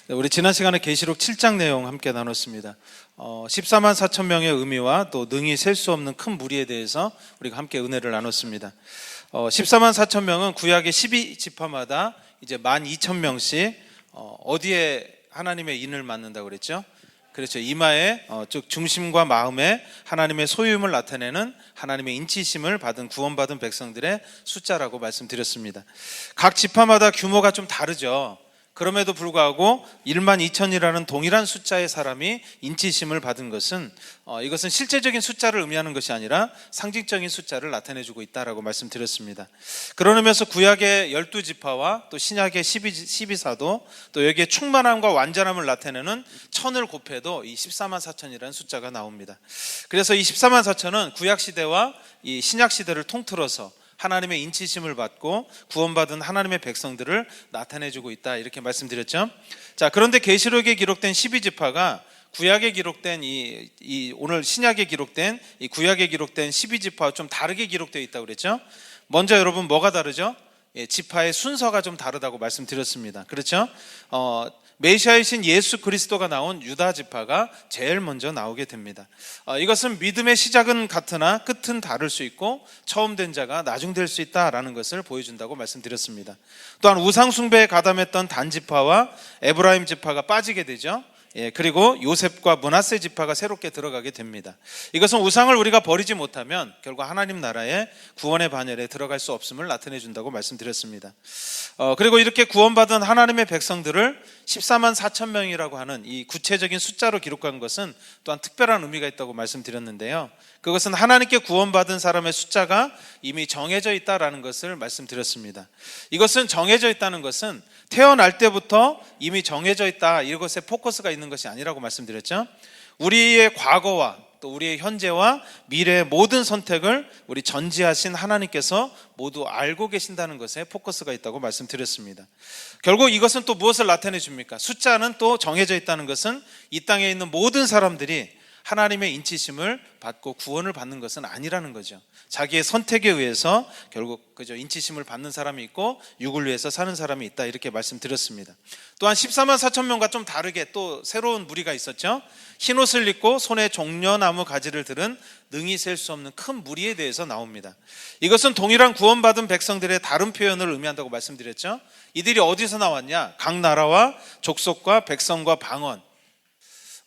우리 지난 시간에 계시록 7장 내용 함께 나눴습니다. 14만 4천 명의 의미와 또 능히 셀 수 없는 큰 무리에 대해서 우리가 함께 은혜를 나눴습니다. 14만 4천 명은 구약의 12지파마다 이제 12,000명씩 어디에 하나님의 인을 맡는다고 그랬죠? 그렇죠. 이마에 즉 중심과 마음에 하나님의 소유임을 나타내는 하나님의 인치심을 받은 구원받은 백성들의 숫자라고 말씀드렸습니다. 각 지파마다 규모가 좀 다르죠. 그럼에도 불구하고 12,000이라는 동일한 숫자의 사람이 인치심을 받은 것은 이것은 실제적인 숫자를 의미하는 것이 아니라 상징적인 숫자를 나타내주고 있다라고 말씀드렸습니다. 그런 의미에서 구약의 12지파와 또 신약의 12사도 또 여기에 충만함과 완전함을 나타내는 1000을 곱해도 이 14만 4천이라는 숫자가 나옵니다. 그래서 이 14만 4천은 구약시대와 이 신약시대를 통틀어서 하나님의 인치심을 받고 구원받은 하나님의 백성들을 나타내주고 있다, 이렇게 말씀드렸죠. 자, 그런데 계시록에 기록된 12지파가 구약에 기록된 오늘 신약에 기록된 이 구약에 기록된 12지파와 좀 다르게 기록되어 있다고 그랬죠. 먼저 여러분 뭐가 다르죠? 지파의 순서가 좀 다르다고 말씀드렸습니다. 그렇죠? 메시아이신 예수 그리스도가 나온 유다 지파가 제일 먼저 나오게 됩니다. 이것은 믿음의 시작은 같으나 끝은 다를 수 있고 처음 된 자가 나중 될 수 있다라는 것을 보여준다고 말씀드렸습니다. 또한 우상 숭배에 가담했던 단 지파와 에브라임 지파가 빠지게 되죠. 그리고 요셉과 므낫세 지파가 새롭게 들어가게 됩니다. 이것은 우상을 우리가 버리지 못하면 결국 하나님 나라의 구원의 반열에 들어갈 수 없음을 나타내 준다고 말씀드렸습니다. 그리고 이렇게 구원받은 하나님의 백성들을 14만 4천 명이라고 하는 이 구체적인 숫자로 기록한 것은 또한 특별한 의미가 있다고 말씀드렸는데요. 그것은 하나님께 구원받은 사람의 숫자가 이미 정해져 있다라는 것을 말씀드렸습니다. 이것은 정해져 있다는 것은 태어날 때부터 이미 정해져 있다, 이것에 포커스가 있는 것이 아니라고 말씀드렸죠. 우리의 과거와 또 우리의 현재와 미래의 모든 선택을 우리 전지하신 하나님께서 모두 알고 계신다는 것에 포커스가 있다고 말씀드렸습니다. 결국 이것은 또 무엇을 나타내 줍니까? 숫자는 또 정해져 있다는 것은 이 땅에 있는 모든 사람들이 하나님의 인치심을 받고 구원을 받는 것은 아니라는 거죠. 자기의 선택에 의해서 결국 그저 인치심을 받는 사람이 있고 육을 위해서 사는 사람이 있다, 이렇게 말씀드렸습니다. 또한 14만 4천 명과 좀 다르게 또 새로운 무리가 있었죠. 흰옷을 입고 손에 종려나무 가지를 들은 능히 셀 수 없는 큰 무리에 대해서 나옵니다. 이것은 동일한 구원받은 백성들의 다른 표현을 의미한다고 말씀드렸죠. 이들이 어디서 나왔냐? 각 나라와 족속과 백성과 방언.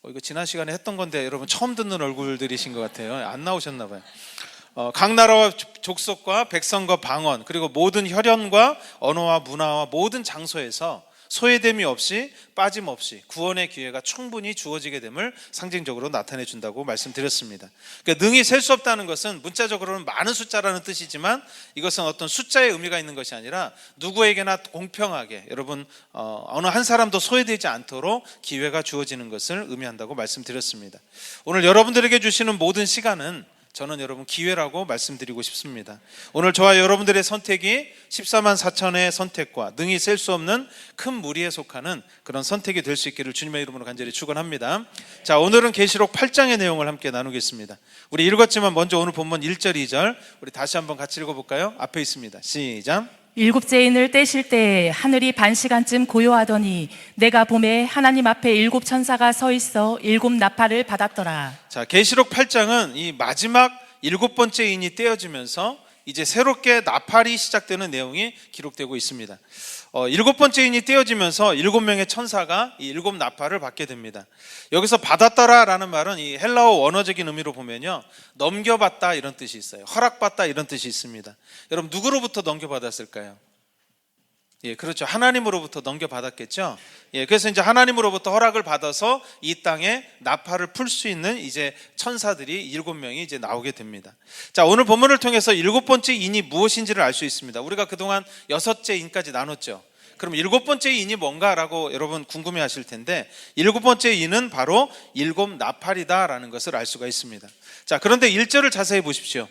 이거 지난 시간에 했던 건데 여러분 처음 듣는 얼굴들이신 것 같아요. 안 나오셨나 봐요. 각 나라와 족속과 백성과 방언, 그리고 모든 혈연과 언어와 문화와 모든 장소에서 소외됨이 없이 빠짐없이 구원의 기회가 충분히 주어지게 됨을 상징적으로 나타내 준다고 말씀드렸습니다. 그러니까 능히 셀 수 없다는 것은 문자적으로는 많은 숫자라는 뜻이지만 이것은 어떤 숫자의 의미가 있는 것이 아니라 누구에게나 공평하게 여러분 어느 한 사람도 소외되지 않도록 기회가 주어지는 것을 의미한다고 말씀드렸습니다. 오늘 여러분들에게 주시는 모든 시간은 저는 여러분 기회라고 말씀드리고 싶습니다. 오늘 저와 여러분들의 선택이 14만 4천의 선택과 능히 셀 수 없는 큰 무리에 속하는 그런 선택이 될 수 있기를 주님의 이름으로 간절히 축원합니다. 자, 오늘은 계시록 8장의 내용을 함께 나누겠습니다. 우리 읽었지만 먼저 오늘 본문 1절 2절 우리 다시 한번 같이 읽어볼까요? 앞에 있습니다. 시작. 일곱째 인을 떼실 때 하늘이 반시간쯤 고요하더니 내가 보매 하나님 앞에 7 천사가 서 있어 7 나팔을 받았더라. 자, 계시록 8장은 이 마지막 7번째 인이 떼어지면서 이제 새롭게 나팔이 시작되는 내용이 기록되고 있습니다. 7번째 인이 떼어지면서 7명의 천사가 이 7 나팔을 받게 됩니다. 여기서 받았더라 라는 말은 이 헬라어 원어적인 의미로 보면요, 넘겨받다 이런 뜻이 있어요. 허락받다 이런 뜻이 있습니다. 여러분 누구로부터 넘겨받았을까요? 그렇죠. 하나님으로부터 넘겨받았겠죠. 그래서 이제 하나님으로부터 허락을 받아서 이 땅에 나팔을 풀 수 있는 이제 천사들이 7명이 이제 나오게 됩니다. 자, 오늘 본문을 통해서 7번째 인이 무엇인지를 알 수 있습니다. 우리가 그동안 6째 인까지 나눴죠. 그럼 7번째 인이 뭔가라고 여러분 궁금해 하실 텐데 7번째 인은 바로 7 나팔이다라는 것을 알 수가 있습니다. 자, 그런데 1절을 자세히 보십시오.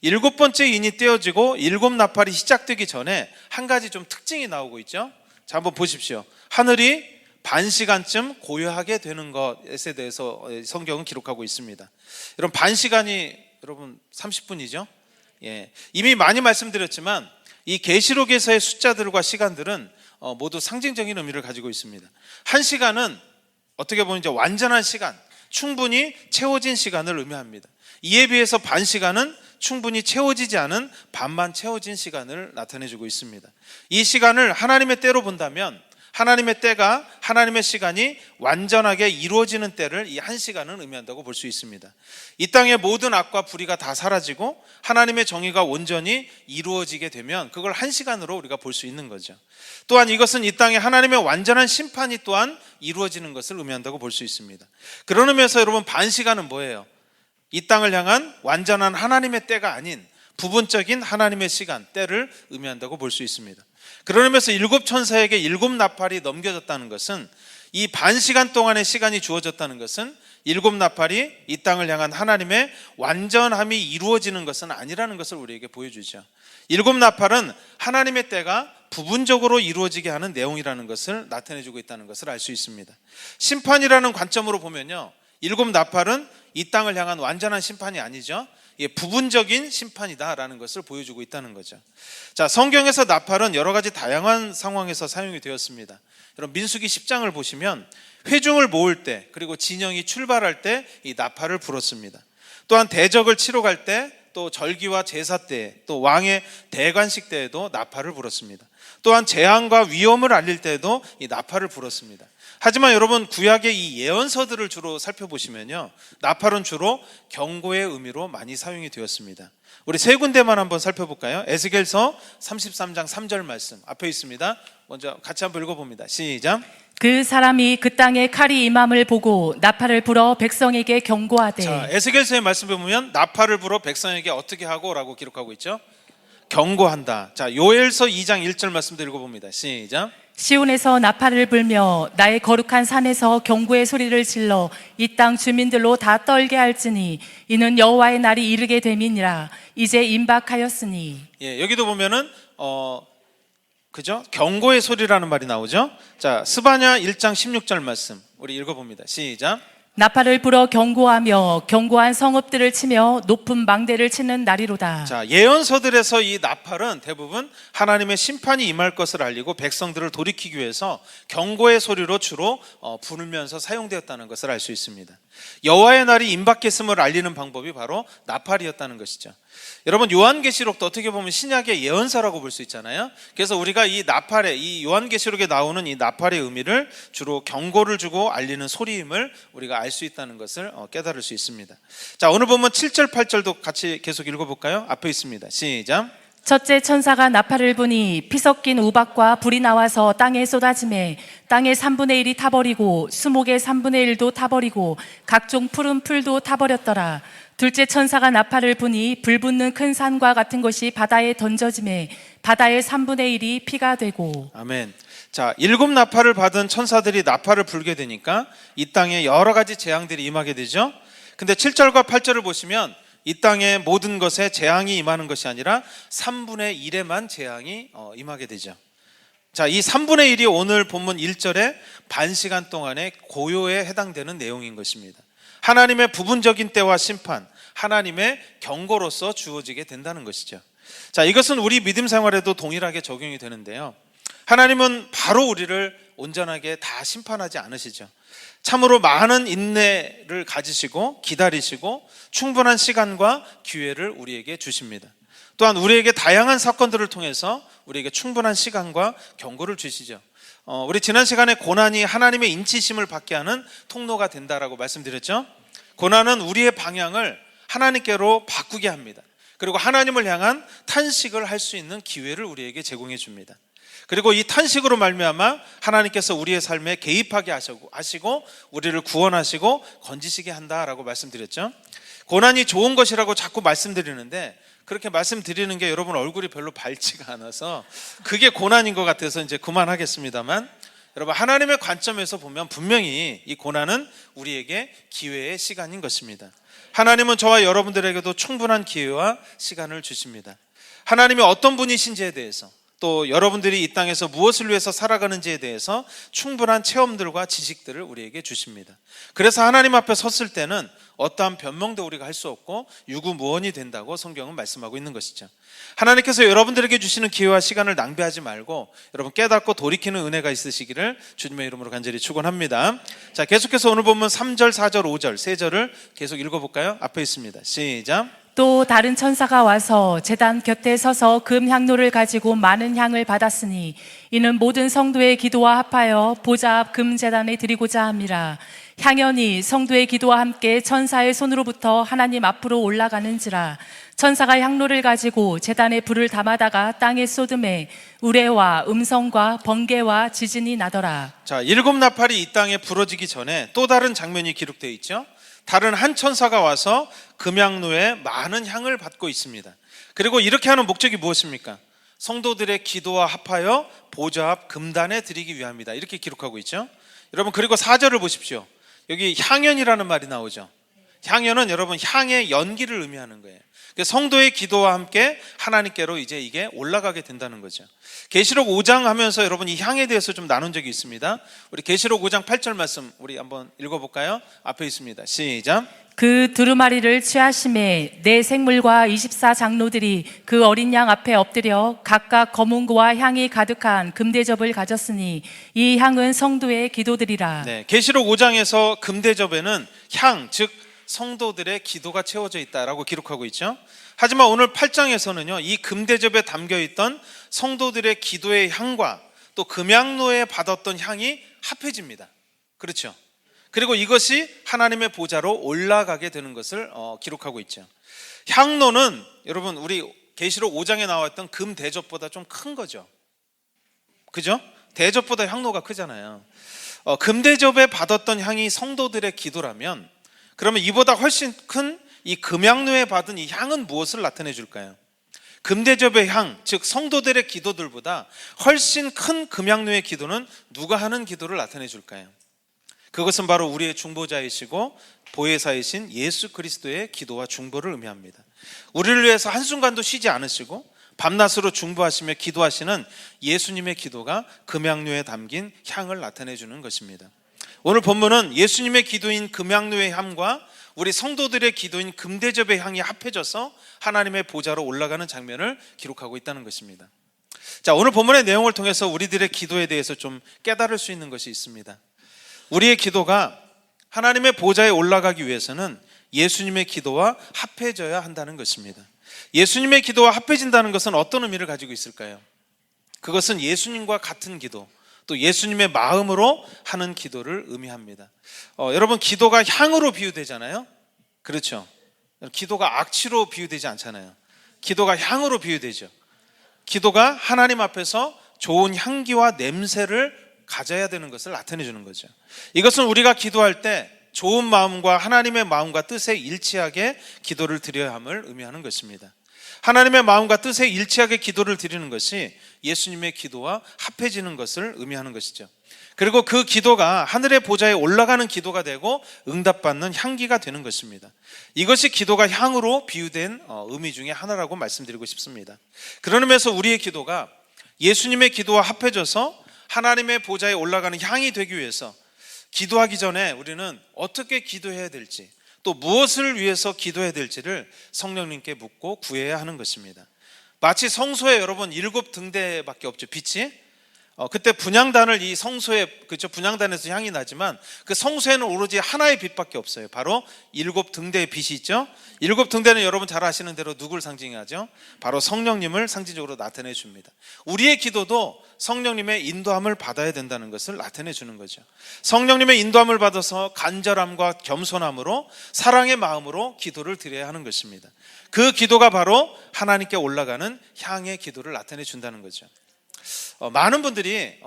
7번째 인이 떼어지고 7 나팔이 시작되기 전에 한 가지 좀 특징이 나오고 있죠. 자, 한번 보십시오. 하늘이 반시간쯤 고요하게 되는 것에 대해서 성경은 기록하고 있습니다. 여러분 반시간이 여러분 30분이죠. 이미 많이 말씀드렸지만 이 계시록에서의 숫자들과 시간들은 모두 상징적인 의미를 가지고 있습니다. 1시간은 어떻게 보면 이제 완전한 시간, 충분히 채워진 시간을 의미합니다. 이에 비해서 반 시간은 충분히 채워지지 않은 반만 채워진 시간을 나타내주고 있습니다. 이 시간을 하나님의 때로 본다면 하나님의 때가, 하나님의 시간이 완전하게 이루어지는 때를 이 1시간은 의미한다고 볼 수 있습니다. 이 땅의 모든 악과 불의가 다 사라지고 하나님의 정의가 온전히 이루어지게 되면 그걸 1시간으로 우리가 볼 수 있는 거죠. 또한 이것은 이 땅에 하나님의 완전한 심판이 또한 이루어지는 것을 의미한다고 볼 수 있습니다. 그런 의미에서 여러분, 반 시간은 뭐예요? 이 땅을 향한 완전한 하나님의 때가 아닌 부분적인 하나님의 시간, 때를 의미한다고 볼 수 있습니다. 그런 의미에서 7천사에게 7나팔이 넘겨졌다는 것은, 이 반 시간 동안의 시간이 주어졌다는 것은 7나팔이 이 땅을 향한 하나님의 완전함이 이루어지는 것은 아니라는 것을 우리에게 보여주죠. 7나팔은 하나님의 때가 부분적으로 이루어지게 하는 내용이라는 것을 나타내주고 있다는 것을 알 수 있습니다. 심판이라는 관점으로 보면요, 7나팔은 이 땅을 향한 완전한 심판이 아니죠. 부분적인 심판이다라는 것을 보여주고 있다는 거죠. 자, 성경에서 나팔은 여러 가지 다양한 상황에서 사용이 되었습니다. 여러분, 민수기 10장을 보시면 회중을 모을 때, 그리고 진영이 출발할 때 이 나팔을 불었습니다. 또한 대적을 치러 갈 때, 또 절기와 제사 때, 또 왕의 대관식 때에도 나팔을 불었습니다. 또한 재앙과 위험을 알릴 때에도 이 나팔을 불었습니다. 하지만 여러분, 구약의 이 예언서들을 주로 살펴보시면요, 나팔은 주로 경고의 의미로 많이 사용이 되었습니다. 우리 세 군데만 한번 살펴볼까요? 에스겔서 33장 3절 말씀 앞에 있습니다. 먼저 같이 한번 읽어봅니다. 시작. 그 사람이 그 땅에 칼이 임함을 보고 나팔을 불어 백성에게 경고하되. 자, 에스겔서의 말씀을 보면 나팔을 불어 백성에게 어떻게 하고 라고 기록하고 있죠? 경고한다. 자, 요엘서 2장 1절 말씀도 읽어봅니다. 시작. 시온에서 나팔을 불며 나의 거룩한 산에서 경고의 소리를 질러 이 땅 주민들로 다 떨게 할지니 이는 여호와의 날이 이르게 됨이니라. 이제 임박하였으니. 예, 여기도 보면은 그죠? 경고의 소리라는 말이 나오죠. 자, 스바냐 1장 16절 말씀 우리 읽어봅니다. 시작. 나팔을 불어 경고하며 경고한 성읍들을 치며 높은 망대를 치는 날이로다. 자, 예언서들에서 이 나팔은 대부분 하나님의 심판이 임할 것을 알리고 백성들을 돌이키기 위해서 경고의 소리로 주로 부르면서 사용되었다는 것을 알 수 있습니다. 여호와의 날이 임박했음을 알리는 방법이 바로 나팔이었다는 것이죠. 여러분, 요한계시록도 어떻게 보면 신약의 예언서라고 볼 수 있잖아요. 그래서 우리가 이 나팔에, 이 요한계시록에 나오는 이 나팔의 의미를 주로 경고를 주고 알리는 소리임을 우리가 알 수 있다는 것을 깨달을 수 있습니다. 자, 오늘 보면 7절 8절도 같이 계속 읽어볼까요? 앞에 있습니다. 시작. 첫째 천사가 나팔을 부니 피 섞인 우박과 불이 나와서 땅에 쏟아지매 땅의 3분의 1이 타버리고 수목의 3분의 1도 타버리고 각종 푸른 풀도 타버렸더라. 둘째 천사가 나팔을 부니 불 붙는 큰 산과 같은 것이 바다에 던져지매 바다의 3분의 1이 피가 되고. 아멘. 자, 7나팔을 받은 천사들이 나팔을 불게 되니까 이 땅에 여러 가지 재앙들이 임하게 되죠. 근데 7절과 8절을 보시면 이 땅의 모든 것에 재앙이 임하는 것이 아니라 3분의 1에만 재앙이 임하게 되죠. 자, 이 3분의 1이 오늘 본문 1절에 반 시간 동안의 고요에 해당되는 내용인 것입니다. 하나님의 부분적인 때와 심판, 하나님의 경고로서 주어지게 된다는 것이죠. 자, 이것은 우리 믿음 생활에도 동일하게 적용이 되는데요. 하나님은 바로 우리를 온전하게 다 심판하지 않으시죠. 참으로 많은 인내를 가지시고 기다리시고 충분한 시간과 기회를 우리에게 주십니다. 또한 우리에게 다양한 사건들을 통해서 우리에게 충분한 시간과 경고를 주시죠. 우리 지난 시간에 고난이 하나님의 인치심을 받게 하는 통로가 된다라고 말씀드렸죠. 고난은 우리의 방향을 하나님께로 바꾸게 합니다. 그리고 하나님을 향한 탄식을 할 수 있는 기회를 우리에게 제공해 줍니다. 그리고 이 탄식으로 말미암아 하나님께서 우리의 삶에 개입하게 하시고 우리를 구원하시고 건지시게 한다라고 말씀드렸죠. 고난이 좋은 것이라고 자꾸 말씀드리는데 그렇게 말씀드리는 게 여러분 얼굴이 별로 밝지가 않아서 그게 고난인 것 같아서 이제 그만하겠습니다만, 여러분, 하나님의 관점에서 보면 분명히 이 고난은 우리에게 기회의 시간인 것입니다. 하나님은 저와 여러분들에게도 충분한 기회와 시간을 주십니다. 하나님이 어떤 분이신지에 대해서, 또 여러분들이 이 땅에서 무엇을 위해서 살아가는지에 대해서 충분한 체험들과 지식들을 우리에게 주십니다. 그래서 하나님 앞에 섰을 때는 어떠한 변명도 우리가 할 수 없고 유구무원이 된다고 성경은 말씀하고 있는 것이죠. 하나님께서 여러분들에게 주시는 기회와 시간을 낭비하지 말고 여러분 깨닫고 돌이키는 은혜가 있으시기를 주님의 이름으로 간절히 축원합니다. 자, 계속해서 오늘 본문 3절, 4절, 5절, 3절을 계속 읽어볼까요? 앞에 있습니다. 시작. 또 다른 천사가 와서 제단 곁에 서서 금 향로를 가지고 많은 향을 받았으니 이는 모든 성도의 기도와 합하여 보좌 앞 금 제단에 드리고자 함이라. 향연이 성도의 기도와 함께 천사의 손으로부터 하나님 앞으로 올라가는지라. 천사가 향로를 가지고 제단에 불을 담아다가 땅에 쏟음에 우레와 음성과 번개와 지진이 나더라. 자, 7나팔이 이 땅에 부러지기 전에 또 다른 장면이 기록되어 있죠. 다른 한 천사가 와서 금향로에 많은 향을 받고 있습니다. 그리고 이렇게 하는 목적이 무엇입니까? 성도들의 기도와 합하여 보좌 앞 금단에 드리기 위함이다. 이렇게 기록하고 있죠. 여러분, 그리고 4절을 보십시오. 여기 향연이라는 말이 나오죠. 향연은 여러분 향의 연기를 의미하는 거예요. 성도의 기도와 함께 하나님께로 이제 이게 올라가게 된다는 거죠. 계시록 5장 하면서 여러분 이 향에 대해서 좀 나눈 적이 있습니다. 우리 계시록 5장 8절 말씀 우리 한번 읽어볼까요? 앞에 있습니다. 시작. 그 두루마리를 취하심에 네 생물과 24장로들이 그 어린 양 앞에 엎드려 각각 검은고와 향이 가득한 금대접을 가졌으니 이 향은 성도의 기도들이라. 네, 계시록 5장에서 금대접에는 향, 즉 성도들의 기도가 채워져 있다라고 기록하고 있죠. 하지만 오늘 8장에서는요, 이 금대접에 담겨있던 성도들의 기도의 향과 또 금향로에 받았던 향이 합해집니다. 그렇죠. 그리고 이것이 하나님의 보좌로 올라가게 되는 것을 기록하고 있죠. 향로는 여러분 우리 계시록 5장에 나왔던 금대접보다 좀 큰 거죠. 그죠? 대접보다 향로가 크잖아요. 금대접에 받았던 향이 성도들의 기도라면 그러면 이보다 훨씬 큰 이 금향로에 받은 이 향은 무엇을 나타내 줄까요? 금대접의 향, 즉 성도들의 기도들보다 훨씬 큰 금향로의 기도는 누가 하는 기도를 나타내 줄까요? 그것은 바로 우리의 중보자이시고 보혜사이신 예수 그리스도의 기도와 중보를 의미합니다. 우리를 위해서 한순간도 쉬지 않으시고 밤낮으로 중보하시며 기도하시는 예수님의 기도가 금향로에 담긴 향을 나타내 주는 것입니다. 오늘 본문은 예수님의 기도인 금향로의 향과 우리 성도들의 기도인 금대접의 향이 합해져서 하나님의 보좌로 올라가는 장면을 기록하고 있다는 것입니다. 자, 오늘 본문의 내용을 통해서 우리들의 기도에 대해서 좀 깨달을 수 있는 것이 있습니다. 우리의 기도가 하나님의 보좌에 올라가기 위해서는 예수님의 기도와 합해져야 한다는 것입니다. 예수님의 기도와 합해진다는 것은 어떤 의미를 가지고 있을까요? 그것은 예수님과 같은 기도, 또 예수님의 마음으로 하는 기도를 의미합니다. 여러분, 기도가 향으로 비유되잖아요. 그렇죠. 기도가 악취로 비유되지 않잖아요. 기도가 향으로 비유되죠. 기도가 하나님 앞에서 좋은 향기와 냄새를 가져야 되는 것을 나타내 주는 거죠. 이것은 우리가 기도할 때 좋은 마음과 하나님의 마음과 뜻에 일치하게 기도를 드려야 함을 의미하는 것입니다. 하나님의 마음과 뜻에 일치하게 기도를 드리는 것이 예수님의 기도와 합해지는 것을 의미하는 것이죠. 그리고 그 기도가 하늘의 보좌에 올라가는 기도가 되고 응답받는 향기가 되는 것입니다. 이것이 기도가 향으로 비유된 의미 중에 하나라고 말씀드리고 싶습니다. 그런 의미에서 우리의 기도가 예수님의 기도와 합해져서 하나님의 보좌에 올라가는 향이 되기 위해서 기도하기 전에 우리는 어떻게 기도해야 될지, 또 무엇을 위해서 기도해야 될지를 성령님께 묻고 구해야 하는 것입니다. 마치 성소에 여러분 7등대밖에 없죠, 빛이. 그때 분향단을 이 성소에, 그렇죠, 분향단에서 향이 나지만 그 성소에는 오로지 하나의 빛밖에 없어요. 바로 7등대의 빛이 있죠. 7등대는 여러분 잘 아시는 대로 누굴 상징하죠? 바로 성령님을 상징적으로 나타내 줍니다. 우리의 기도도 성령님의 인도함을 받아야 된다는 것을 나타내 주는 거죠. 성령님의 인도함을 받아서 간절함과 겸손함으로 사랑의 마음으로 기도를 드려야 하는 것입니다. 그 기도가 바로 하나님께 올라가는 향의 기도를 나타내 준다는 거죠. 많은 분들이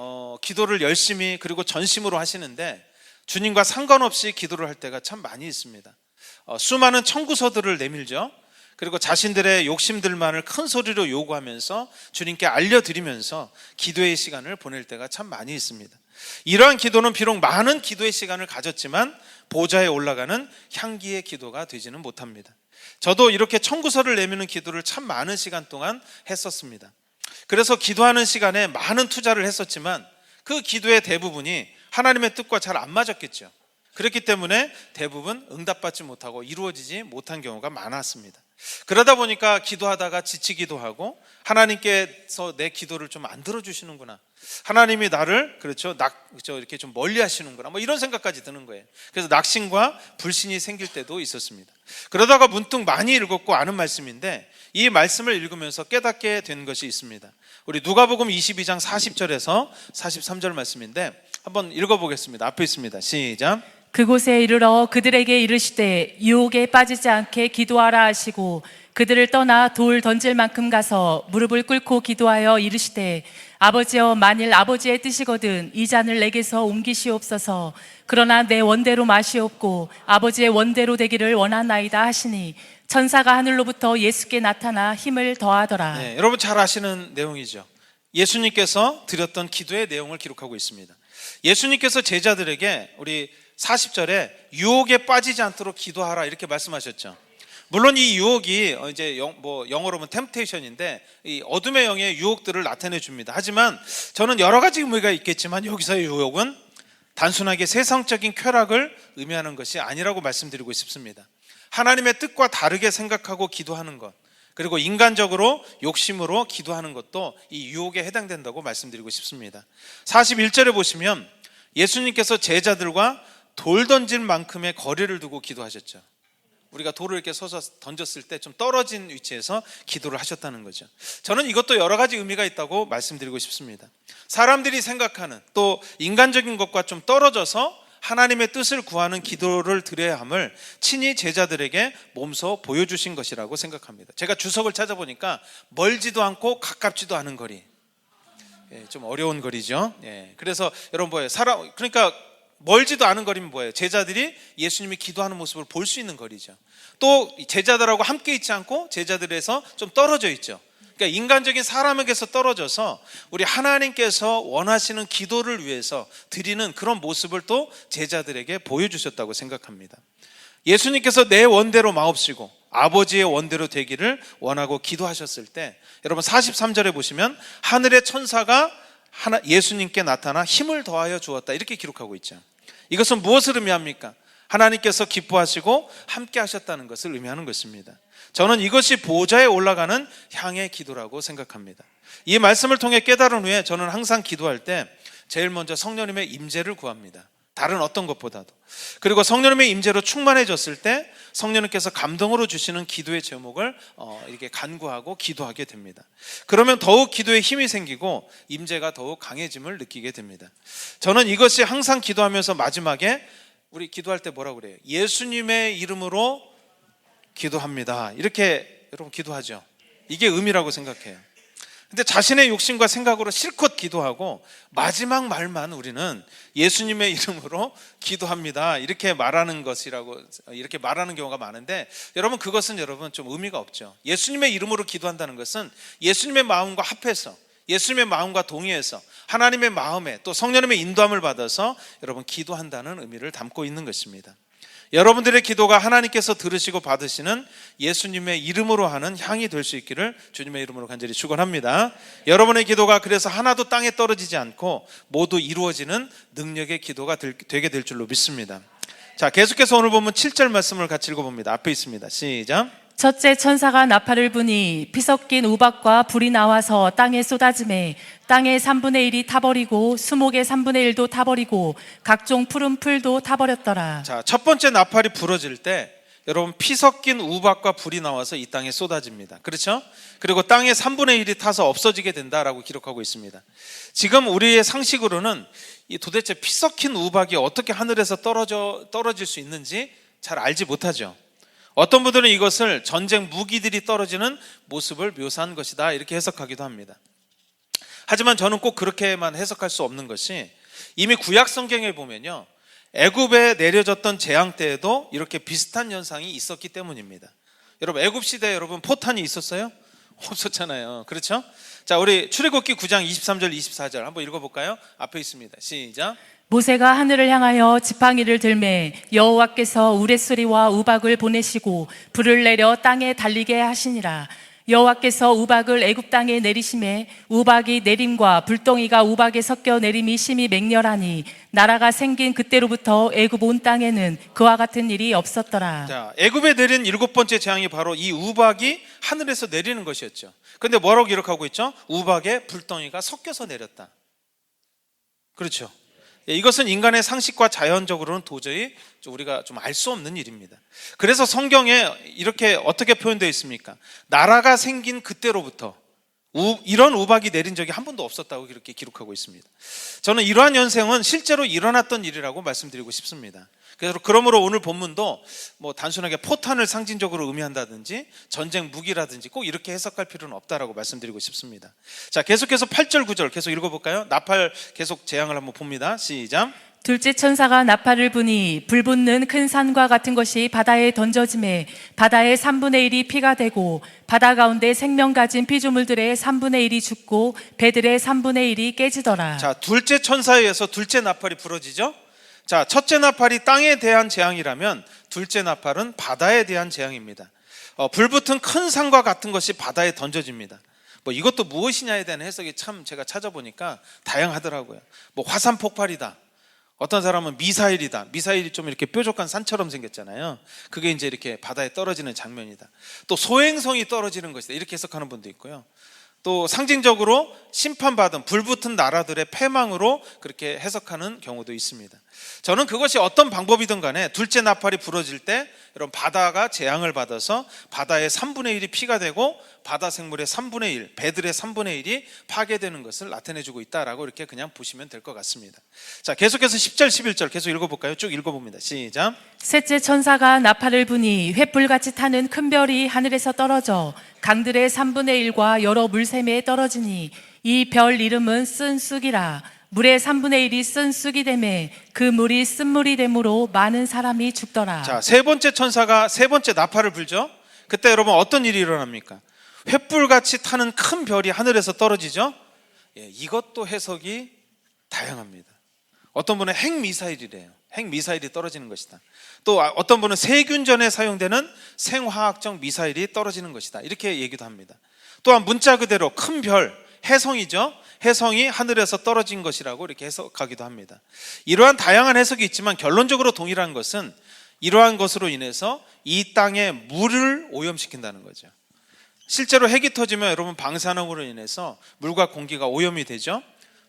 기도를 열심히 그리고 전심으로 하시는데 주님과 상관없이 기도를 할 때가 참 많이 있습니다. 수많은 청구서들을 내밀죠. 그리고 자신들의 욕심들만을 큰 소리로 요구하면서 주님께 알려드리면서 기도의 시간을 보낼 때가 참 많이 있습니다. 이러한 기도는 비록 많은 기도의 시간을 가졌지만 보좌에 올라가는 향기의 기도가 되지는 못합니다. 저도 이렇게 청구서를 내미는 기도를 참 많은 시간 동안 했었습니다. 그래서 기도하는 시간에 많은 투자를 했었지만 그 기도의 대부분이 하나님의 뜻과 잘 안 맞았겠죠. 그렇기 때문에 대부분 응답받지 못하고 이루어지지 못한 경우가 많았습니다. 그러다 보니까 기도하다가 지치기도 하고 하나님께서 내 기도를 좀 안 들어주시는구나, 하나님이 나를 이렇게 좀 멀리 하시는구나, 뭐 이런 생각까지 드는 거예요. 그래서 낙심과 불신이 생길 때도 있었습니다. 그러다가 문득 많이 읽었고 아는 말씀인데 이 말씀을 읽으면서 깨닫게 된 것이 있습니다. 우리 누가복음 22장 40절에서 43절 말씀인데 한번 읽어보겠습니다. 앞에 있습니다. 시작. 그곳에 이르러 그들에게 이르시되 유혹에 빠지지 않게 기도하라 하시고 그들을 떠나 돌 던질 만큼 가서 무릎을 꿇고 기도하여 이르시되 아버지여, 만일 아버지의 뜻이거든 이 잔을 내게서 옮기시옵소서. 그러나 내 원대로 마시옵고 아버지의 원대로 되기를 원하나이다 하시니 천사가 하늘로부터 예수께 나타나 힘을 더하더라. 네, 여러분 잘 아시는 내용이죠. 예수님께서 드렸던 기도의 내용을 기록하고 있습니다. 예수님께서 제자들에게 우리 40절에 유혹에 빠지지 않도록 기도하라 이렇게 말씀하셨죠. 물론 이 유혹이 이제 영어로 보면 템테이션인데 이 어둠의 영의 유혹들을 나타내 줍니다. 하지만 저는 여러 가지 의미가 있겠지만 여기서의 유혹은 단순하게 세상적인 쾌락을 의미하는 것이 아니라고 말씀드리고 싶습니다. 하나님의 뜻과 다르게 생각하고 기도하는 것, 그리고 인간적으로 욕심으로 기도하는 것도 이 유혹에 해당된다고 말씀드리고 싶습니다. 41절에 보시면 예수님께서 제자들과 돌 던질 만큼의 거리를 두고 기도하셨죠. 우리가 돌을 이렇게 서서 던졌을 때 좀 떨어진 위치에서 기도를 하셨다는 거죠. 저는 이것도 여러 가지 의미가 있다고 말씀드리고 싶습니다. 사람들이 생각하는 또 인간적인 것과 좀 떨어져서 하나님의 뜻을 구하는 기도를 드려야 함을 친히 제자들에게 몸소 보여주신 것이라고 생각합니다. 제가 주석을 찾아보니까 멀지도 않고 가깝지도 않은 거리, 좀 어려운 거리죠. 그래서 여러분 뭐예요? 그러니까 멀지도 않은 거리면 뭐예요? 제자들이 예수님이 기도하는 모습을 볼 수 있는 거리죠. 또 제자들하고 함께 있지 않고 제자들에서 좀 떨어져 있죠. 그러니까 인간적인 사람에게서 떨어져서 우리 하나님께서 원하시는 기도를 위해서 드리는 그런 모습을 또 제자들에게 보여주셨다고 생각합니다. 예수님께서 내 원대로 마옵시고 아버지의 원대로 되기를 원하고 기도하셨을 때 여러분 43절에 보시면 하늘의 천사가 예수님께 나타나 힘을 더하여 주었다 이렇게 기록하고 있죠. 이것은 무엇을 의미합니까? 하나님께서 기뻐하시고 함께 하셨다는 것을 의미하는 것입니다. 저는 이것이 보좌에 올라가는 향의 기도라고 생각합니다. 이 말씀을 통해 깨달은 후에 저는 항상 기도할 때 제일 먼저 성령님의 임재를 구합니다. 다른 어떤 것보다도. 그리고 성령님의 임재로 충만해졌을 때 성령님께서 감동으로 주시는 기도의 제목을 이렇게 간구하고 기도하게 됩니다. 그러면 더욱 기도에 힘이 생기고 임재가 더욱 강해짐을 느끼게 됩니다. 저는 이것이 항상 기도하면서 마지막에 우리 기도할 때 뭐라고 그래요? 예수님의 이름으로 기도합니다. 이렇게 여러분 기도하죠. 이게 의미라고 생각해요. 근데 자신의 욕심과 생각으로 실컷 기도하고 마지막 말만 우리는 예수님의 이름으로 기도합니다 이렇게 말하는 것이라고 이렇게 말하는 경우가 많은데 여러분 그것은 여러분 좀 의미가 없죠. 예수님의 이름으로 기도한다는 것은 예수님의 마음과 합해서 예수님의 마음과 동의해서 하나님의 마음에 또 성령님의 인도함을 받아서 여러분 기도한다는 의미를 담고 있는 것입니다. 여러분들의 기도가 하나님께서 들으시고 받으시는 예수님의 이름으로 하는 향이 될 수 있기를 주님의 이름으로 간절히 축원합니다. 여러분의 기도가 그래서 하나도 땅에 떨어지지 않고 모두 이루어지는 능력의 기도가 되게 될 줄로 믿습니다. 자, 계속해서 오늘 보면 7절 말씀을 같이 읽어봅니다. 앞에 있습니다. 시작. 첫째 천사가 나팔을 부니 피 섞인 우박과 불이 나와서 땅에 쏟아지매 땅의 3분의 1이 타버리고 수목의 3분의 1도 타버리고 각종 푸른 풀도 타버렸더라. 자, 첫 번째 나팔이 부러질 때 여러분 피 섞인 우박과 불이 나와서 이 땅에 쏟아집니다. 그렇죠? 그리고 땅의 3분의 1이 타서 없어지게 된다라고 기록하고 있습니다. 지금 우리의 상식으로는 이 도대체 피 섞인 우박이 어떻게 하늘에서 떨어질 수 있는지 잘 알지 못하죠. 어떤 분들은 이것을 전쟁 무기들이 떨어지는 모습을 묘사한 것이다 이렇게 해석하기도 합니다. 하지만 저는 꼭 그렇게만 해석할 수 없는 것이 이미 구약 성경에 보면요, 애굽에 내려졌던 재앙 때에도 이렇게 비슷한 현상이 있었기 때문입니다. 여러분 애굽 시대에 여러분 포탄이 있었어요? 없었잖아요. 그렇죠? 자, 우리 출애굽기 9장 23절 24절 한번 읽어볼까요? 앞에 있습니다. 시작. 모세가 하늘을 향하여 지팡이를 들매 여호와께서 우레소리와 우박을 보내시고 불을 내려 땅에 달리게 하시니라. 여호와께서 우박을 애굽 땅에 내리심에 우박이 내림과 불덩이가 우박에 섞여 내림이 심히 맹렬하니 나라가 생긴 그때로부터 애굽 온 땅에는 그와 같은 일이 없었더라. 자, 애굽에 내린 7번째 재앙이 바로 이 우박이 하늘에서 내리는 것이었죠. 그런데 뭐라고 기록하고 있죠? 우박에 불덩이가 섞여서 내렸다. 그렇죠. 이것은 인간의 상식과 자연적으로는 도저히 우리가 좀 알 수 없는 일입니다. 그래서 성경에 이렇게 어떻게 표현되어 있습니까? 나라가 생긴 그때로부터 이런 우박이 내린 적이 한 번도 없었다고 이렇게 기록하고 있습니다. 저는 이러한 현상은 실제로 일어났던 일이라고 말씀드리고 싶습니다. 그래서 그러므로 오늘 본문도 뭐 단순하게 포탄을 상징적으로 의미한다든지 전쟁 무기라든지 꼭 이렇게 해석할 필요는 없다라고 말씀드리고 싶습니다. 자, 계속해서 8절 9절 계속 읽어볼까요? 나팔 계속 재앙을 한번 봅니다. 시작. 둘째 천사가 나팔을 부니 불붙는 큰 산과 같은 것이 바다에 던져짐에 바다의 3분의 1이 피가 되고 바다 가운데 생명 가진 피조물들의 3분의 1이 죽고 배들의 3분의 1이 깨지더라. 자, 둘째 천사에 의해서 둘째 나팔이 부러지죠. 자, 첫째 나팔이 땅에 대한 재앙이라면 둘째 나팔은 바다에 대한 재앙입니다. 불붙은 큰 산과 같은 것이 바다에 던져집니다. 뭐 이것도 무엇이냐에 대한 해석이 참 제가 찾아보니까 다양하더라고요. 뭐 화산 폭발이다. 어떤 사람은 미사일이다. 미사일이 좀 이렇게 뾰족한 산처럼 생겼잖아요. 그게 이제 이렇게 바다에 떨어지는 장면이다. 또 소행성이 떨어지는 것이다. 이렇게 해석하는 분도 있고요. 또 상징적으로 심판받은 불붙은 나라들의 패망으로 그렇게 해석하는 경우도 있습니다. 저는 그것이 어떤 방법이든 간에 둘째 나팔이 부러질 때 여러분 바다가 재앙을 받아서 바다의 3분의 1이 피가 되고 바다 생물의 3분의 1, 배들의 3분의 1이 파괴되는 것을 나타내주고 있다라고 이렇게 그냥 보시면 될 것 같습니다. 자, 계속해서 10절 11절 계속 읽어볼까요? 쭉 읽어봅니다. 시작. 셋째 천사가 나팔을 부니 횃불같이 타는 큰 별이 하늘에서 떨어져 강들의 3분의 1과 여러 물샘에 떨어지니 이 별 이름은 쓴 쑥이라. 물의 3분의 1이 쓴 쑥이 되매 그 물이 쓴물이 되므로 많은 사람이 죽더라. 자, 세 번째 천사가 세 번째 나팔을 불죠. 그때 여러분 어떤 일이 일어납니까? 횃불같이 타는 큰 별이 하늘에서 떨어지죠. 이것도 해석이 다양합니다. 어떤 분은 핵미사일이래요. 핵미사일이 떨어지는 것이다. 또 어떤 분은 세균전에 사용되는 생화학적 미사일이 떨어지는 것이다. 이렇게 얘기도 합니다. 또한 문자 그대로 큰 별, 혜성이죠. 혜성이 하늘에서 떨어진 것이라고 이렇게 해석하기도 합니다. 이러한 다양한 해석이 있지만 결론적으로 동일한 것은 이러한 것으로 인해서 이 땅의 물을 오염시킨다는 거죠. 실제로 핵이 터지면 여러분 방사능으로 인해서 물과 공기가 오염이 되죠.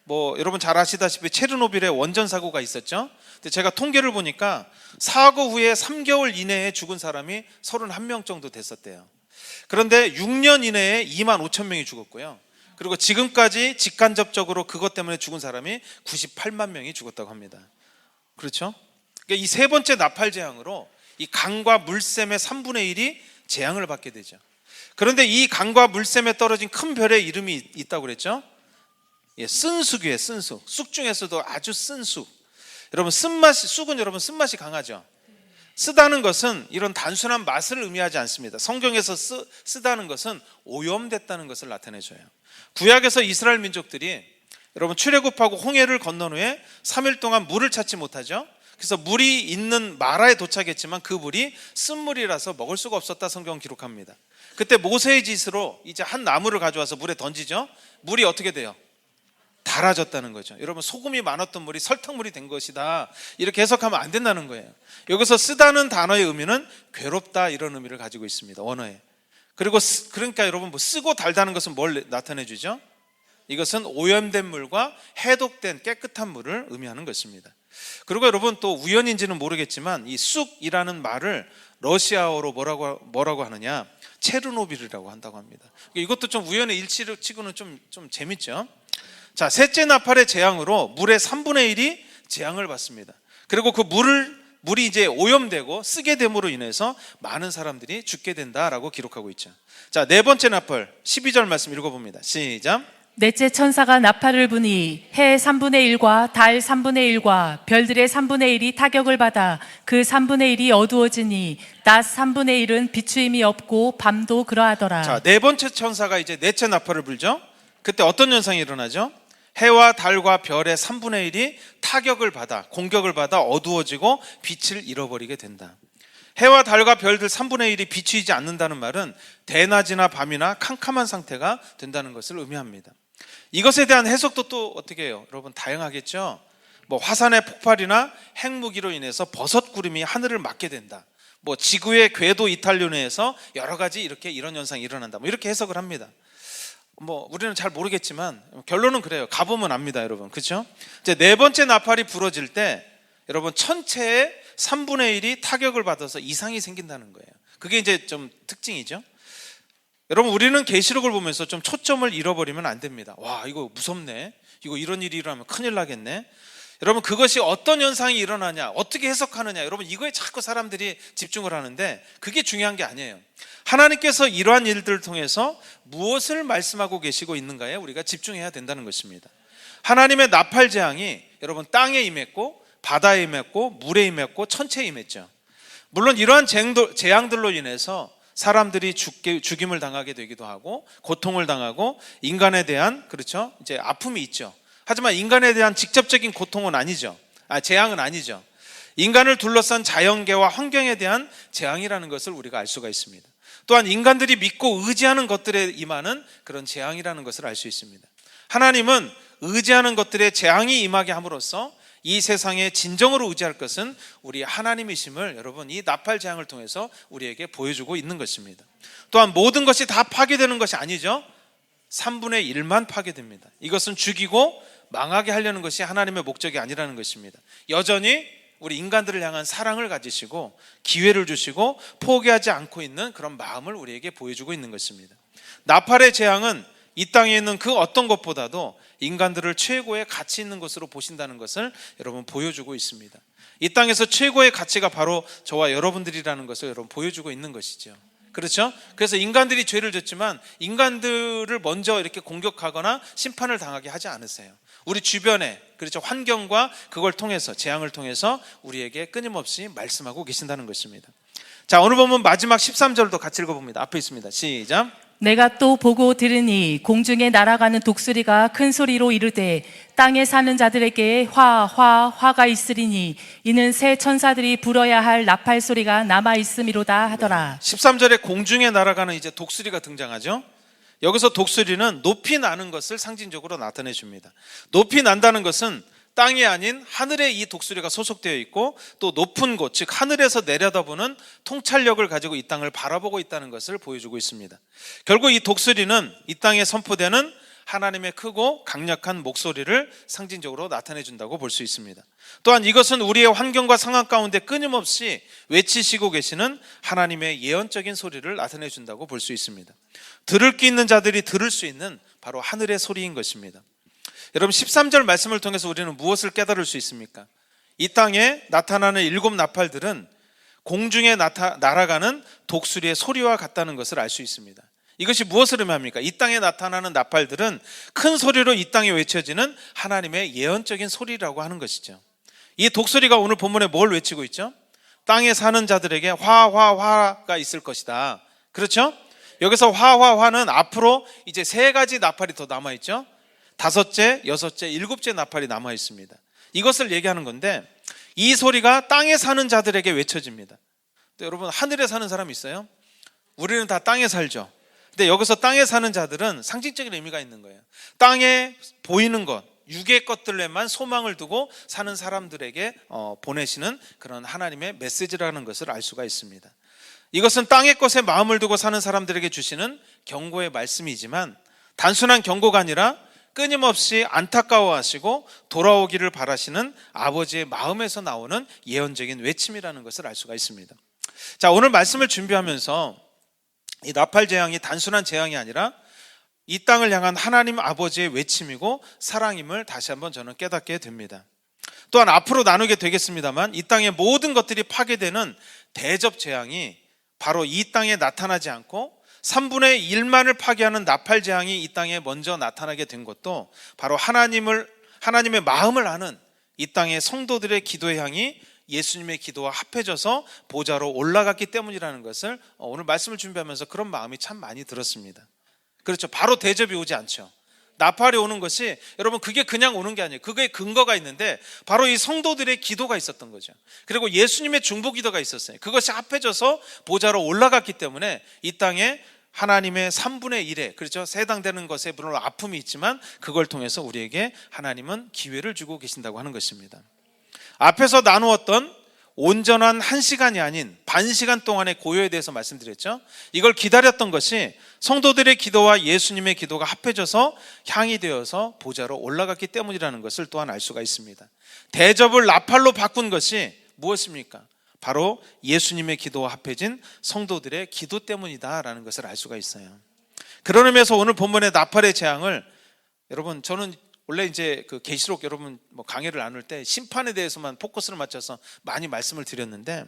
뭐 여러분 잘 아시다시피 체르노빌에 원전 사고가 있었죠. 근데 제가 통계를 보니까 사고 후에 3개월 이내에 죽은 사람이 31명 정도 됐었대요. 그런데 6년 이내에 2만 5천 명이 죽었고요. 그리고 지금까지 직간접적으로 그것 때문에 죽은 사람이 98만 명이 죽었다고 합니다. 그렇죠? 그러니까 이 세 번째 나팔 재앙으로 이 강과 물샘의 3분의 1이 재앙을 받게 되죠. 그런데 이 강과 물샘에 떨어진 큰 별의 이름이 있다고 그랬죠? 쓴 쑥이에요. 쓴 쑥. 쑥 중에서도 아주 쓴 쑥. 여러분 쑥은 여러분 쓴맛이 강하죠. 쓰다는 것은 이런 단순한 맛을 의미하지 않습니다. 성경에서 쓰다는 것은 오염됐다는 것을 나타내줘요. 구약에서 이스라엘 민족들이 여러분 출애굽하고 홍해를 건넌 후에 3일 동안 물을 찾지 못하죠. 그래서 물이 있는 마라에 도착했지만 그 물이 쓴물이라서 먹을 수가 없었다 성경은 기록합니다. 그때 모세의 짓으로 이제 한 나무를 가져와서 물에 던지죠. 물이 어떻게 돼요? 달아졌다는 거죠. 여러분 소금이 많았던 물이 설탕물이 된 것이다. 이렇게 해석하면 안 된다는 거예요. 여기서 쓰다는 단어의 의미는 괴롭다 이런 의미를 가지고 있습니다. 언어에. 그리고 그러니까 여러분 뭐 쓰고 달다는 것은 뭘 나타내 주죠? 이것은 오염된 물과 해독된 깨끗한 물을 의미하는 것입니다. 그리고 여러분 또 우연인지는 모르겠지만 이 쑥이라는 말을 러시아어로 뭐라고 하느냐? 체르노빌이라고 한다고 합니다. 이것도 좀 우연의 일치를 치고는 좀 재밌죠. 자, 셋째 나팔의 재앙으로 물의 3분의 1이 재앙을 받습니다. 그리고 그 물이 이제 오염되고 쓰게 됨으로 인해서 많은 사람들이 죽게 된다라고 기록하고 있죠. 자, 네 번째 나팔 12절 말씀 읽어봅니다. 시작. 넷째 천사가 나팔을 부니 해 3분의 1과 달 3분의 1과 별들의 3분의 1이 타격을 받아 그 3분의 1이 어두워지니 낮 3분의 1은 비추임이 없고 밤도 그러하더라. 자, 네 번째 천사가 이제 넷째 나팔을 불죠. 그때 어떤 현상이 일어나죠? 해와 달과 별의 3분의 1이 타격을 받아 공격을 받아 어두워지고 빛을 잃어버리게 된다. 해와 달과 별들 3분의 1이 비추이지 않는다는 말은 대낮이나 밤이나 캄캄한 상태가 된다는 것을 의미합니다. 이것에 대한 해석도 또 어떻게 해요? 여러분 다양하겠죠? 뭐 화산의 폭발이나 핵무기로 인해서 버섯 구름이 하늘을 막게 된다. 뭐 지구의 궤도 이탈로 인해서 여러 가지 이런 현상이 일어난다. 뭐 이렇게 해석을 합니다. 뭐 우리는 잘 모르겠지만 결론은 그래요. 가보면 압니다, 여러분. 그렇죠? 이제 네 번째 나팔이 부러질 때 여러분 천체의 3분의 1이 타격을 받아서 이상이 생긴다는 거예요. 그게 이제 좀 특징이죠. 여러분 우리는 계시록을 보면서 좀 초점을 잃어버리면 안 됩니다. 와, 이거 무섭네. 이거 이런 일이 일어나면 큰일 나겠네. 여러분 그것이 어떤 현상이 일어나냐, 어떻게 해석하느냐, 여러분 이거에 자꾸 사람들이 집중을 하는데 그게 중요한 게 아니에요. 하나님께서 이러한 일들을 통해서 무엇을 말씀하고 계시고 있는가에 우리가 집중해야 된다는 것입니다. 하나님의 나팔 재앙이 여러분 땅에 임했고 바다에 임했고 물에 임했고 천체에 임했죠. 물론 이러한 재앙들로 인해서 사람들이 죽임을 당하게 되기도 하고 고통을 당하고 인간에 대한 그렇죠? 이제 아픔이 있죠. 하지만 인간에 대한 직접적인 고통은 아니죠. 재앙은 아니죠. 인간을 둘러싼 자연계와 환경에 대한 재앙이라는 것을 우리가 알 수가 있습니다. 또한 인간들이 믿고 의지하는 것들에 임하는 그런 재앙이라는 것을 알 수 있습니다. 하나님은 의지하는 것들에 재앙이 임하게 함으로써 이 세상에 진정으로 의지할 것은 우리 하나님이심을 여러분 이 나팔 재앙을 통해서 우리에게 보여주고 있는 것입니다. 또한 모든 것이 다 파괴되는 것이 아니죠. 3분의 1만 파괴됩니다. 이것은 죽이고 망하게 하려는 것이 하나님의 목적이 아니라는 것입니다. 여전히 우리 인간들을 향한 사랑을 가지시고 기회를 주시고 포기하지 않고 있는 그런 마음을 우리에게 보여주고 있는 것입니다. 나팔의 재앙은 이 땅에 있는 그 어떤 것보다도 인간들을 최고의 가치 있는 것으로 보신다는 것을 여러분 보여주고 있습니다. 이 땅에서 최고의 가치가 바로 저와 여러분들이라는 것을 여러분 보여주고 있는 것이죠. 그렇죠? 그래서 인간들이 죄를 졌지만 인간들을 먼저 이렇게 공격하거나 심판을 당하게 하지 않으세요. 우리 주변에 그렇죠? 환경과 그걸 통해서 재앙을 통해서 우리에게 끊임없이 말씀하고 계신다는 것입니다. 자, 오늘 보면 마지막 13절도 같이 읽어봅니다. 앞에 있습니다. 시작. 내가 또 보고 들으니 공중에 날아가는 독수리가 큰 소리로 이르되 땅에 사는 자들에게 화가 있으리니 이는 새 천사들이 불어야 할 나팔 소리가 남아 있음이로다 하더라. 13절에 공중에 날아가는 이제 독수리가 등장하죠. 여기서 독수리는 높이 나는 것을 상징적으로 나타내 줍니다. 높이 난다는 것은 땅이 아닌 하늘에 이 독수리가 소속되어 있고 또 높은 곳, 즉 하늘에서 내려다보는 통찰력을 가지고 이 땅을 바라보고 있다는 것을 보여주고 있습니다. 결국 이 독수리는 이 땅에 선포되는 하나님의 크고 강력한 목소리를 상징적으로 나타내 준다고 볼 수 있습니다. 또한 이것은 우리의 환경과 상황 가운데 끊임없이 외치시고 계시는 하나님의 예언적인 소리를 나타내 준다고 볼 수 있습니다. 들을 귀 있는 자들이 들을 수 있는 바로 하늘의 소리인 것입니다. 여러분 13절 말씀을 통해서 우리는 무엇을 깨달을 수 있습니까? 이 땅에 나타나는 7 나팔들은 공중에 날아가는 독수리의 소리와 같다는 것을 알 수 있습니다. 이것이 무엇을 의미합니까? 이 땅에 나타나는 나팔들은 큰 소리로 이 땅에 외쳐지는 하나님의 예언적인 소리라고 하는 것이죠. 이 독수리가 오늘 본문에 뭘 외치고 있죠? 땅에 사는 자들에게 화가 있을 것이다. 그렇죠? 여기서 화는 앞으로 이제 3가지 나팔이 더 남아있죠. 5째, 6째, 7째 나팔이 남아 있습니다. 이것을 얘기하는 건데 이 소리가 땅에 사는 자들에게 외쳐집니다. 근데 여러분 하늘에 사는 사람 있어요? 우리는 다 땅에 살죠. 근데 여기서 땅에 사는 자들은 상징적인 의미가 있는 거예요. 땅에 보이는 것, 육의 것들에만 소망을 두고 사는 사람들에게 보내시는 그런 하나님의 메시지라는 것을 알 수가 있습니다. 이것은 땅의 것에 마음을 두고 사는 사람들에게 주시는 경고의 말씀이지만 단순한 경고가 아니라 끊임없이 안타까워하시고 돌아오기를 바라시는 아버지의 마음에서 나오는 예언적인 외침이라는 것을 알 수가 있습니다. 자, 오늘 말씀을 준비하면서 이 나팔 재앙이 단순한 재앙이 아니라 이 땅을 향한 하나님 아버지의 외침이고 사랑임을 다시 한번 저는 깨닫게 됩니다. 또한 앞으로 나누게 되겠습니다만 이 땅의 모든 것들이 파괴되는 대접 재앙이 바로 이 땅에 나타나지 않고 3분의 1만을 파괴하는 나팔 재앙이 이 땅에 먼저 나타나게 된 것도 바로 하나님의 마음을 아는 이 땅의 성도들의 기도의 향이 예수님의 기도와 합해져서 보좌로 올라갔기 때문이라는 것을 오늘 말씀을 준비하면서 그런 마음이 참 많이 들었습니다. 그렇죠. 바로 대접이 오지 않죠. 나팔이 오는 것이 여러분 그게 그냥 오는 게 아니에요. 그게 근거가 있는데 바로 이 성도들의 기도가 있었던 거죠. 그리고 예수님의 중보기도가 있었어요. 그것이 합해져서 보좌로 올라갔기 때문에 이 땅에 하나님의 3분의 1에 그렇죠, 해당되는 것에 물론 아픔이 있지만 그걸 통해서 우리에게 하나님은 기회를 주고 계신다고 하는 것입니다. 앞에서 나누었던 온전한 1시간이 아닌 반시간 동안의 고요에 대해서 말씀드렸죠. 이걸 기다렸던 것이 성도들의 기도와 예수님의 기도가 합해져서 향이 되어서 보좌로 올라갔기 때문이라는 것을 또한 알 수가 있습니다. 대접을 나팔로 바꾼 것이 무엇입니까? 바로 예수님의 기도와 합해진 성도들의 기도 때문이다라는 것을 알 수가 있어요. 그런 의미에서 오늘 본문의 나팔의 재앙을, 여러분 저는 원래 이제 그 계시록 여러분 뭐 강의를 나눌 때 심판에 대해서만 포커스를 맞춰서 많이 말씀을 드렸는데,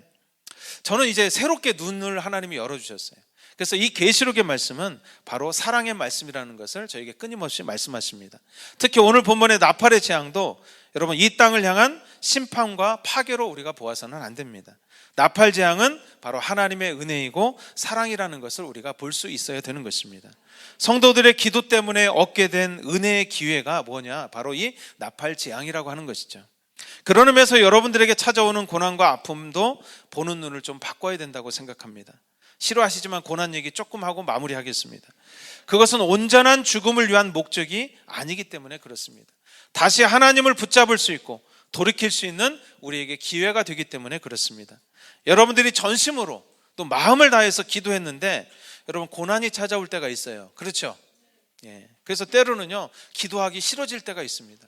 저는 이제 새롭게 눈을 하나님이 열어주셨어요. 그래서 이 계시록의 말씀은 바로 사랑의 말씀이라는 것을 저에게 끊임없이 말씀하십니다. 특히 오늘 본문의 나팔의 재앙도 여러분 이 땅을 향한 심판과 파괴로 우리가 보아서는 안 됩니다. 나팔 재앙은 바로 하나님의 은혜이고 사랑이라는 것을 우리가 볼 수 있어야 되는 것입니다. 성도들의 기도 때문에 얻게 된 은혜의 기회가 뭐냐? 바로 이 나팔 재앙이라고 하는 것이죠. 그런 의미에서 여러분들에게 찾아오는 고난과 아픔도 보는 눈을 좀 바꿔야 된다고 생각합니다. 싫어하시지만 고난 얘기 조금 하고 마무리하겠습니다. 그것은 온전한 죽음을 위한 목적이 아니기 때문에 그렇습니다. 다시 하나님을 붙잡을 수 있고 돌이킬 수 있는 우리에게 기회가 되기 때문에 그렇습니다. 여러분들이 전심으로 또 마음을 다해서 기도했는데 여러분 고난이 찾아올 때가 있어요. 그렇죠? 예. 그래서 때로는요 기도하기 싫어질 때가 있습니다.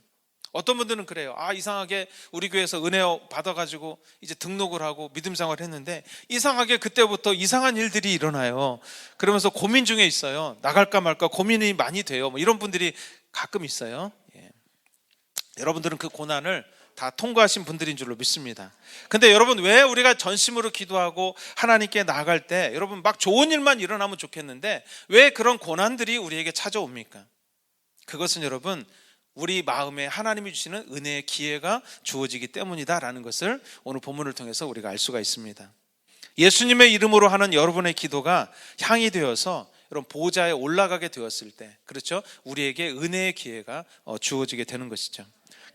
어떤 분들은 그래요. 이상하게 우리 교회에서 은혜 받아가지고 이제 등록을 하고 믿음 생활을 했는데 이상하게 그때부터 이상한 일들이 일어나요. 그러면서 고민 중에 있어요. 나갈까 말까 고민이 많이 돼요. 뭐 이런 분들이 가끔 있어요. 예. 여러분들은 그 고난을 다 통과하신 분들인 줄로 믿습니다. 근데 여러분 왜 우리가 전심으로 기도하고 하나님께 나아갈 때 여러분 막 좋은 일만 일어나면 좋겠는데 왜 그런 고난들이 우리에게 찾아옵니까? 그것은 여러분 우리 마음에 하나님이 주시는 은혜의 기회가 주어지기 때문이다라는 것을 오늘 본문을 통해서 우리가 알 수가 있습니다. 예수님의 이름으로 하는 여러분의 기도가 향이 되어서 여러분 보좌에 올라가게 되었을 때, 그렇죠? 우리에게 은혜의 기회가 주어지게 되는 것이죠.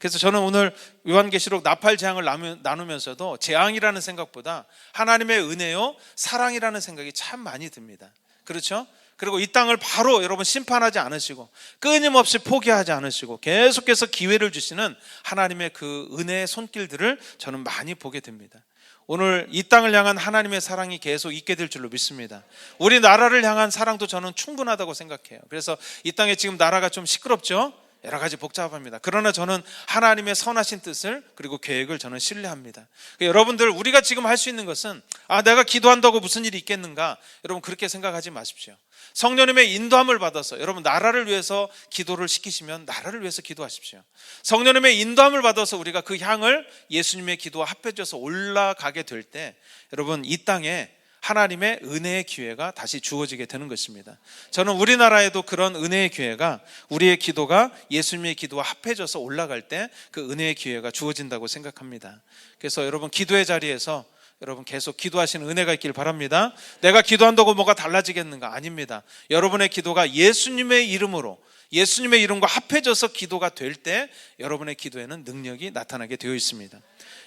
그래서 저는 오늘 요한계시록 나팔 재앙을 나누면서도 재앙이라는 생각보다 하나님의 은혜요 사랑이라는 생각이 참 많이 듭니다. 그렇죠? 그리고 이 땅을 바로 여러분 심판하지 않으시고 끊임없이 포기하지 않으시고 계속해서 기회를 주시는 하나님의 그 은혜의 손길들을 저는 많이 보게 됩니다. 오늘 이 땅을 향한 하나님의 사랑이 계속 있게 될 줄로 믿습니다. 우리나라를 향한 사랑도 저는 충분하다고 생각해요. 그래서 이 땅에 지금 나라가 좀 시끄럽죠? 여러 가지 복잡합니다. 그러나 저는 하나님의 선하신 뜻을 그리고 계획을 저는 신뢰합니다. 여러분들 우리가 지금 할 수 있는 것은 내가 기도한다고 무슨 일이 있겠는가? 여러분 그렇게 생각하지 마십시오. 성령님의 인도함을 받아서 여러분 나라를 위해서 기도를 시키시면 나라를 위해서 기도하십시오. 성령님의 인도함을 받아서 우리가 그 향을 예수님의 기도와 합해져서 올라가게 될 때 여러분 이 땅에 하나님의 은혜의 기회가 다시 주어지게 되는 것입니다. 저는 우리나라에도 그런 은혜의 기회가 우리의 기도가 예수님의 기도와 합해져서 올라갈 때 그 은혜의 기회가 주어진다고 생각합니다. 그래서 여러분 기도의 자리에서 여러분 계속 기도하시는 은혜가 있길 바랍니다. 내가 기도한다고 뭐가 달라지겠는가? 아닙니다. 여러분의 기도가 예수님의 이름으로 예수님의 이름과 합해져서 기도가 될 때 여러분의 기도에는 능력이 나타나게 되어 있습니다.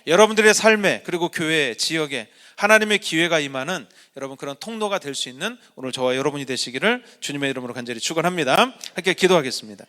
여러분들의 삶에 그리고 교회, 지역에 하나님의 기회가 임하는 여러분 그런 통로가 될 수 있는 오늘 저와 여러분이 되시기를 주님의 이름으로 간절히 축원합니다. 함께 기도하겠습니다.